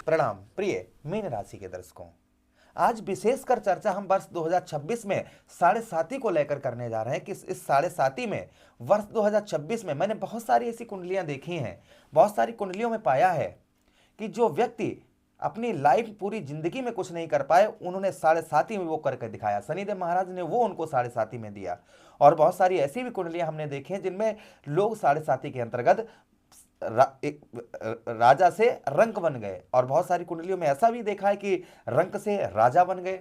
प्रणाम प्रिय मीन राशि के दर्शकों। आज विशेषकर चर्चा हम वर्ष 2026 में साढ़े साती को लेकर करने जा रहे हैं कि इस साढ़े साती में वर्ष 2026 में मैंने बहुत सारी ऐसी कुंडलियां देखी हैं, बहुत सारी कुंडलियों में पाया है कि जो व्यक्ति अपनी लाइफ पूरी जिंदगी में कुछ नहीं कर पाए, उन्होंने साढ़े साती में वो करके दिखाया। शनिदेव महाराज ने वो उनको साढ़े साती में दिया। और बहुत सारी ऐसी भी कुंडलियां हमने देखी हैं जिनमें लोग साढ़े साती के अंतर्गत एक राजा से रंक बन गए, और बहुत सारी कुंडलियों में ऐसा भी देखा है कि रंक से राजा बन गए।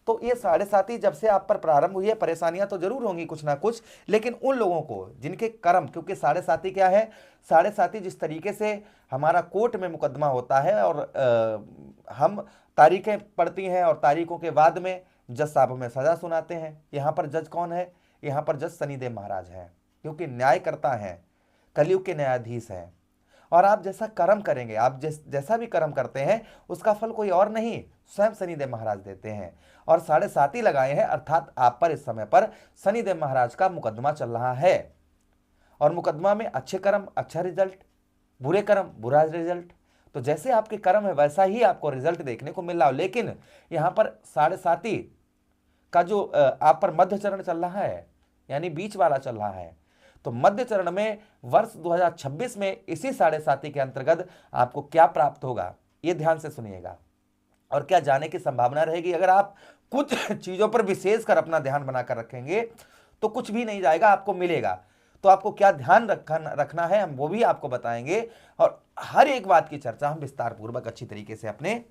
तो ये साढ़े साती जब से आप पर प्रारंभ हुई है, परेशानियां तो जरूर होंगी कुछ ना कुछ, लेकिन उन लोगों को जिनके कर्म, क्योंकि साढ़े साती क्या है, साढ़े साती जिस तरीके से हमारा कोर्ट में मुकदमा होता है और हम तारीखें पढ़ती हैं और तारीखों के बाद में जज साहब हमें सजा सुनाते हैं। यहाँ पर जज कौन है? यहाँ पर जज शनिदेव महाराज हैं, क्योंकि न्याय करता है, कलयुग के न्यायाधीश हैं। और आप जैसा कर्म करेंगे, आप जैसा भी कर्म करते हैं, उसका फल कोई और नहीं, स्वयं शनिदेव महाराज देते हैं। और साढ़े साती लगाए हैं, अर्थात आप पर इस समय पर शनिदेव महाराज का मुकदमा चल रहा है। और मुकदमा में अच्छे कर्म अच्छा रिजल्ट, बुरे कर्म बुरा रिजल्ट। तो जैसे आपके कर्म है वैसा ही आपको रिजल्ट देखने को मिल रहा हो। लेकिन यहां पर साढ़े साती का जो आप पर मध्य चरण चल रहा है, यानी बीच वाला चल रहा है, तो मध्य चरण में वर्ष 2026 में इसी साढ़े साती के अंतर्गत आपको क्या प्राप्त होगा, ये ध्यान से सुनिएगा। और क्या जाने की संभावना रहेगी। अगर आप कुछ चीजों पर विशेषकर अपना ध्यान बनाकर रखेंगे तो कुछ भी नहीं जाएगा, आपको मिलेगा। तो आपको क्या ध्यान रखना है, हम वो भी आपको बताएंगे। और हर एक बात की चर्चा हम विस्तार पूर्वक अच्छी तरीके से अपने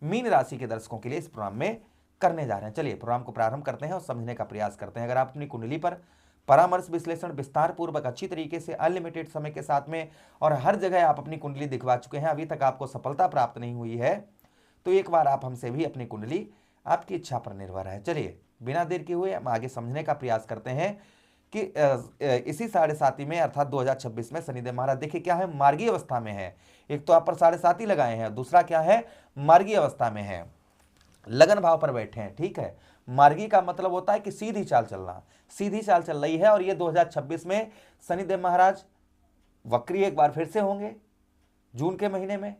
मीन राशि के दर्शकों के लिए इस प्रोग्राम में करने जा रहे हैं। चलिए प्रोग्राम को प्रारंभ करते हैं और समझने का प्रयास करते हैं। अगर आप अपनी कुंडली पर परामर्श विश्लेषण विस्तार पूर्वक अच्छी तरीके से अनलिमिटेड समय के साथ में और हर जगह आप अपनी कुंडली दिखवा चुके हैं, अभी तक आपको सफलता प्राप्त नहीं हुई है, तो एक बार आप हमसे भी अपनी कुंडली आपकी इच्छा पर निर्भर है। चलिए बिना देर किए हुए हम आगे समझने का प्रयास करते हैं कि इसी साढ़े साती में अर्थात 2026 में शनिदेव महाराज देखिए क्या है, मार्गी अवस्था में है। एक तो आप पर साढ़े साती लगाए हैं, दूसरा क्या है, मार्गी अवस्था में है, लगन भाव पर बैठे हैं। ठीक है, मार्गी का मतलब होता है कि सीधी चाल चलना, सीधी चाल चल रही है। और ये 2026 में शनिदेव महाराज वक्री एक बार फिर से होंगे जून के महीने में,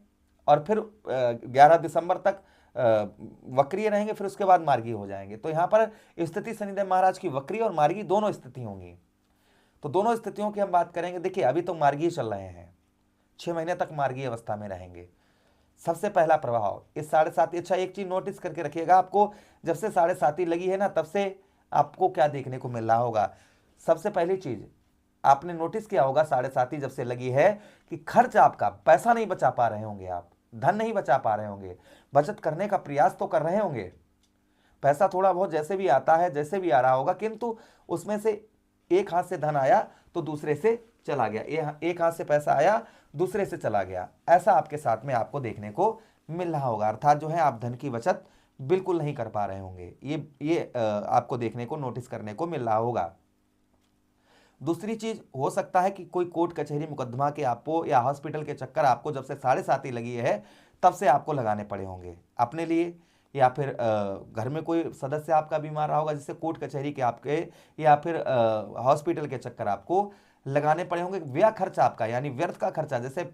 और फिर 11 दिसंबर तक वक्री रहेंगे, फिर उसके बाद मार्गी हो जाएंगे। तो यहां पर स्थिति शनिदेव महाराज की वक्री और मार्गी दोनों स्थिति होंगी। तो दोनों स्थितियों की हम बात करेंगे। देखिए अभी तो मार्गी चल रहे हैं, 6 महीने तक मार्गी अवस्था में रहेंगे। सबसे पहला प्रभाव इस साढ़े साती, अच्छा एक चीज नोटिस करके रखिएगा, आपको जब से साढ़े साती लगी है ना, तब से आपको क्या देखने को मिल रहा होगा। सबसे पहली चीज आपने नोटिस किया होगा, साढ़े साती जब से लगी है कि खर्च आपका, पैसा नहीं बचा पा रहे होंगे, आप धन नहीं बचा पा रहे होंगे। बचत करने का प्रयास तो कर रहे होंगे, पैसा थोड़ा बहुत जैसे भी आता है, जैसे भी आ रहा होगा, किंतु उसमें से एक हाथ से धन आया तो दूसरे से चला गया, एक हाथ से पैसा आया दूसरे से चला गया, ऐसा आपके साथ में आपको देखने को मिल रहा होगा। अर्थात जो है आप धन की बचत बिल्कुल नहीं कर पा रहे होंगे, ये आपको देखने को, नोटिस करने को मिल रहा होगा। दूसरी चीज हो सकता है कि कोई कोर्ट कचहरी मुकदमा के आपको या हॉस्पिटल के चक्कर आपको जब से साढ़े साती लगी है तब से आपको लगाने पड़े होंगे अपने लिए, या फिर घर में कोई सदस्य आपका बीमार रहा होगा जिससे कोर्ट कचहरी के आपके या फिर हॉस्पिटल के चक्कर आपको लगाने पड़े होंगे। व्यय खर्च आपका, यानी व्यर्थ का खर्चा, जैसे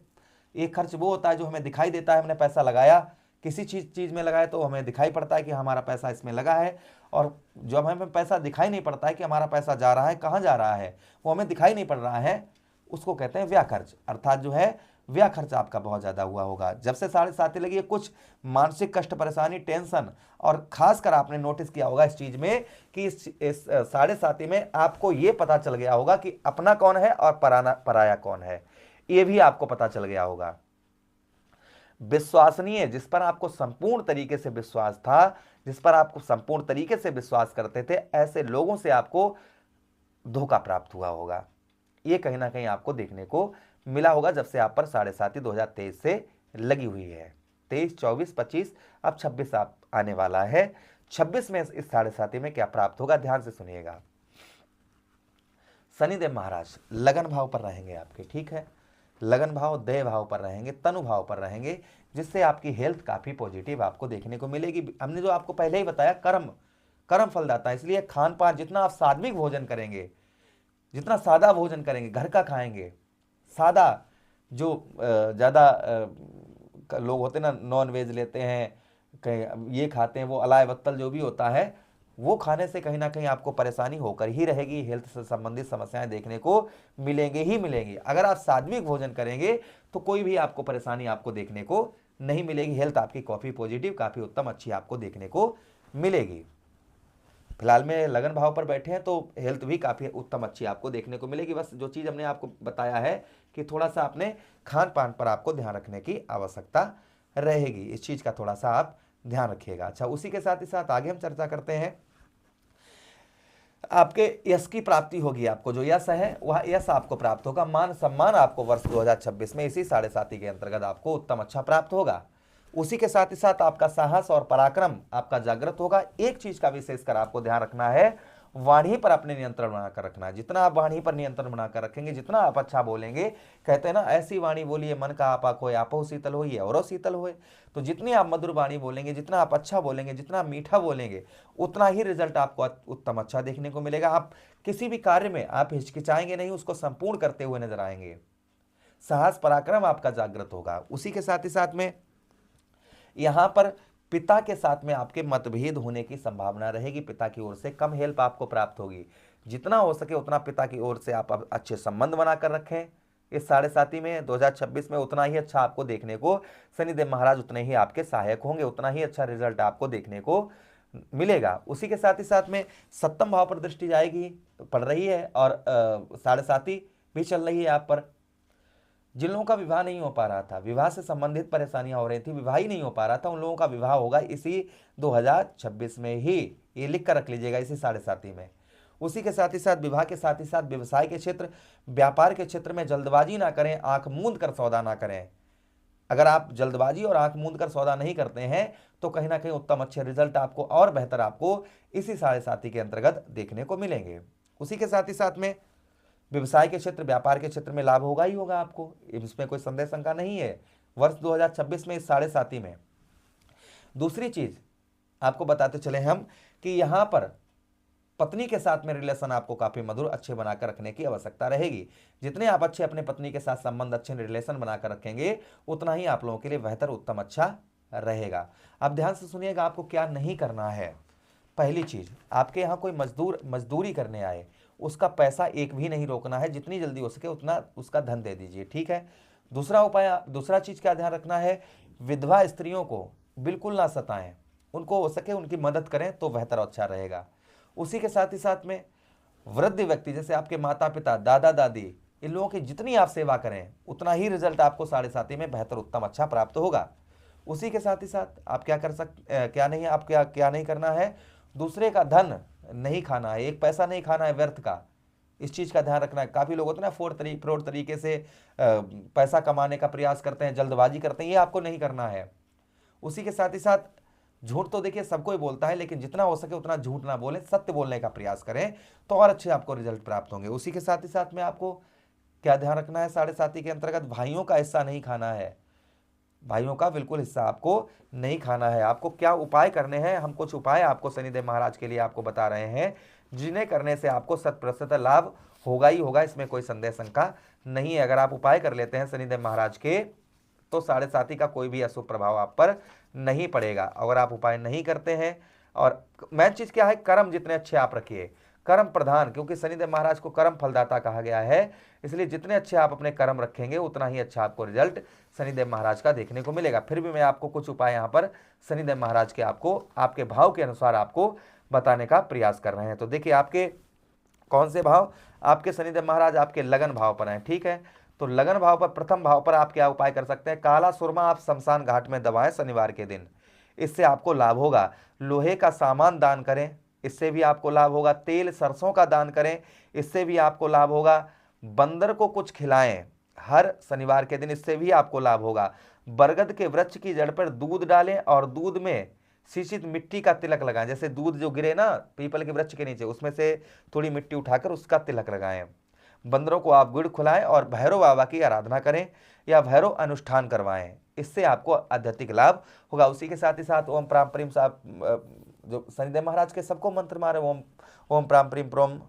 एक खर्च वो होता है जो हमें दिखाई देता है, हमने पैसा लगाया किसी चीज में लगाया तो हमें दिखाई पड़ता है कि हमारा पैसा इसमें लगा है, और जब हमें पैसा दिखाई नहीं पड़ता है कि हमारा पैसा जा रहा है, कहाँ जा रहा है, वो हमें दिखाई नहीं पड़ रहा है, उसको कहते हैं व्यय खर्च। अर्थात जो है व्यय खर्च आपका बहुत ज्यादा हुआ होगा। जब से साढ़े साती लगी है, कुछ मानसिक कष्ट, परेशानी, टेंशन, और खासकर आपने नोटिस किया होगा इस चीज में कि इस साढ़े साती में आपको ये पता चल गया होगा कि अपना कौन है और पराया कौन है, ये भी आपको पता चल गया होगा। विश्वसनीय, जिस पर आपको संपूर्ण तरीके से विश्वास था, जिस पर आपको संपूर्ण तरीके से विश्वास करते थे, ऐसे लोगों से आपको धोखा प्राप्त हुआ होगा। ये कहीं ना कहीं आपको देखने को मिला होगा जब से आप पर साढ़े साती 2023 से लगी हुई है। 23, 24, 25, अब 26 आप आने वाला है। 26 में इस साढ़े साती में क्या प्राप्त होगा, ध्यान से सुनिएगा। शनिदेव महाराज लगन भाव पर रहेंगे आपके, ठीक है, लगन भाव, देह भाव पर रहेंगे, तनु भाव पर रहेंगे, जिससे आपकी हेल्थ काफी पॉजिटिव आपको देखने को मिलेगी। हमने जो आपको पहले ही बताया, कर्म फलदाता है, इसलिए खान पान जितना आप सात्विक भोजन करेंगे, जितना सादा भोजन करेंगे, घर का खाएंगे, सादा, जो ज़्यादा लोग होते ना नॉन वेज लेते हैं, कहीं ये खाते हैं, वो अलाय बत्तल जो भी होता है, वो खाने से कहीं ना कहीं आपको परेशानी होकर ही रहेगी, हेल्थ से संबंधित समस्याएं देखने को मिलेंगे ही मिलेंगी। अगर आप सात्विक भोजन करेंगे तो कोई भी आपको परेशानी आपको देखने को नहीं मिलेगी, हेल्थ आपकी काफ़ी पॉजिटिव, काफ़ी उत्तम, अच्छी आपको देखने को मिलेगी। फिलहाल में लगन भाव पर बैठे हैं तो हेल्थ भी काफ़ी उत्तम अच्छी आपको देखने को मिलेगी। बस जो चीज़ हमने आपको बताया है कि थोड़ा सा अपने खान पान पर आपको ध्यान रखने की आवश्यकता रहेगी, इस चीज़ का थोड़ा सा आप ध्यान रखिएगा। अच्छा, उसी के साथ ही साथ आगे हम चर्चा करते हैं, आपके यश की प्राप्ति होगी। आपको जो यश है वह यश आपको प्राप्त होगा, मान सम्मान आपको वर्ष 2026 में इसी 7.5 के अंतर्गत आपको उत्तम अच्छा प्राप्त होगा। उसी के साथ ही साथ आपका साहस और पराक्रम आपका जागृत होगा। एक चीज का विशेषकर आपको ध्यान रखना है, वाणी पर अपने नियंत्रण बनाकर रखना है। जितना आप वाणी पर नियंत्रण बनाकर रखेंगे, जितना आप अच्छा बोलेंगे, कहते हैं ना ऐसी वाणी बोलिए मन का आपा खोए, आपो शीतल होइए और शीतल होए। तो जितनी आप मधुर वाणी बोलेंगे, जितना आप अच्छा बोलेंगे, जितना मीठा बोलेंगे, उतना ही रिजल्ट आपको उत्तम अच्छा देखने को मिलेगा। आप किसी भी कार्य में आप हिचकिचाएंगे नहीं, उसको संपूर्ण करते हुए नजर आएंगे। साहस पराक्रम आपका जागृत होगा। उसी के साथ ही साथ में यहां पर पिता के साथ में आपके मतभेद होने की संभावना रहेगी, पिता की ओर से कम हेल्प आपको प्राप्त होगी। जितना हो सके उतना पिता की ओर से आप अच्छे संबंध बनाकर रखें। इस 7.5 में 2026 में उतना ही अच्छा आपको देखने को शनिदेव महाराज उतने ही आपके सहायक होंगे, उतना ही अच्छा रिजल्ट आपको देखने को मिलेगा। उसी के साथ ही साथ में 7वें भाव पर दृष्टि जाएगी, पड़ रही है, और 7.5 भी चल रही है आप पर। जिन लोगों का विवाह नहीं हो पा रहा था, विवाह से संबंधित परेशानियां हो रही थी, विवाह ही नहीं हो पा रहा था, उन लोगों का विवाह होगा इसी 2026 में ही, ये लिख कर रख लीजिएगा, इसी 7.5 में। उसी के साथ ही साथ विवाह के साथ ही साथ व्यवसाय के क्षेत्र, व्यापार के क्षेत्र में जल्दबाजी ना करें, आंख मूंद कर सौदा ना करें। अगर आप जल्दबाजी और आंख मूंद कर सौदा नहीं करते हैं तो कहीं ना कहीं उत्तम अच्छे रिजल्ट आपको और बेहतर आपको इसी 7.5 के अंतर्गत देखने को मिलेंगे। उसी के साथ ही साथ में व्यवसाय के क्षेत्र, व्यापार के क्षेत्र में लाभ होगा ही होगा आपको, इसमें कोई संदेह शंका नहीं है वर्ष 2026 में इस 7.5 में। दूसरी चीज आपको बताते चले हम कि यहां पर पत्नी के साथ में रिलेशन आपको काफी मधुर अच्छे बनाकर रखने की आवश्यकता रहेगी। जितने आप अच्छे अपने पत्नी के साथ संबंध, अच्छे रिलेशन बनाकर रखेंगे, उतना ही आप लोगों के लिए बेहतर उत्तम अच्छा रहेगा। आप ध्यान से सुनिएगा, आपको क्या नहीं करना है। पहली चीज, आपके यहाँ कोई मजदूरी करने आए, उसका पैसा एक भी नहीं रोकना है, जितनी जल्दी हो सके उतना उसका धन दे दीजिए, ठीक है। दूसरा उपाय, दूसरा चीज क्या ध्यान रखना है, विधवा स्त्रियों को बिल्कुल ना सताएं, उनको हो सके उनकी मदद करें तो बेहतर अच्छा रहेगा। उसी के साथ ही साथ में वृद्ध व्यक्ति जैसे आपके माता पिता, दादा दादी, इन लोगों की जितनी आप सेवा करें उतना ही रिजल्ट आपको 7.5 में बेहतर उत्तम अच्छा प्राप्त होगा। उसी के साथ ही साथ आप क्या कर सकते, क्या नहीं करना है, दूसरे का धन नहीं खाना है, एक पैसा नहीं खाना है व्यर्थ का, इस चीज का ध्यान रखना है। काफी लोग होते हैं ना फ्रॉड तरीके से पैसा कमाने का प्रयास करते हैं, जल्दबाजी करते हैं, ये आपको नहीं करना है। उसी के साथ ही साथ झूठ तो देखिए सबको ही बोलता है, लेकिन जितना हो सके उतना झूठ ना बोलें, सत्य बोलने का प्रयास करें तो और अच्छे आपको रिजल्ट प्राप्त होंगे। उसी के साथ ही साथ में आपको क्या ध्यान रखना है, 7.5 के अंतर्गत भाइयों का हिस्सा नहीं खाना है, भाइयों का बिल्कुल हिस्सा आपको नहीं खाना है। आपको क्या उपाय करने हैं, हम कुछ उपाय आपको शनिदेव महाराज के लिए आपको बता रहे हैं, जिन्हें करने से आपको 100% लाभ होगा ही होगा, इसमें कोई संदेह शंका नहीं है। अगर आप उपाय कर लेते हैं शनिदेव महाराज के तो 7.5 का कोई भी अशुभ प्रभाव आप पर नहीं पड़ेगा। अगर आप उपाय नहीं करते हैं, और मेन चीज क्या है, कर्म जितने अच्छे आप रखिए, कर्म प्रधान, क्योंकि शनिदेव महाराज को कर्म फलदाता कहा गया है, इसलिए जितने अच्छे आप अपने कर्म रखेंगे उतना ही अच्छा आपको रिजल्ट शनिदेव महाराज का देखने को मिलेगा। फिर भी मैं आपको कुछ उपाय यहाँ पर शनिदेव महाराज के आपको आपके भाव के अनुसार आपको बताने का प्रयास कर रहे हैं। तो देखिए आपके कौन से भाव, आपके शनिदेव महाराज आपके लगन भाव पर हैं, ठीक है। तो लगन भाव पर, प्रथम भाव पर आप क्या उपाय कर सकते हैं, काला सुरमा आप शमशान घाट में दबाएं शनिवार के दिन, इससे आपको लाभ होगा। लोहे का सामान दान करें, इससे भी आपको लाभ होगा। तेल सरसों का दान करें, इससे भी आपको लाभ होगा। बंदर को कुछ खिलाएं हर शनिवार के दिन, इससे भी आपको लाभ होगा। बरगद के वृक्ष की जड़ पर दूध डालें और दूध में शीशित मिट्टी का तिलक लगाएं, जैसे दूध जो गिरे ना पीपल के वृक्ष के नीचे, उसमें से थोड़ी मिट्टी उठाकर उसका तिलक लगाएं। बंदरों को आप गुड़ खिलाएं और भैरव बाबा की आराधना करें या भैरव अनुष्ठान करवाएं, इससे आपको आध्यात्मिक लाभ होगा। उसी के साथ ही साथ ओम प्राम प्रीम साहब जो शनिदेव महाराज के सबको मंत्र मारे, ओम ओम प्राम प्रीम प्रोम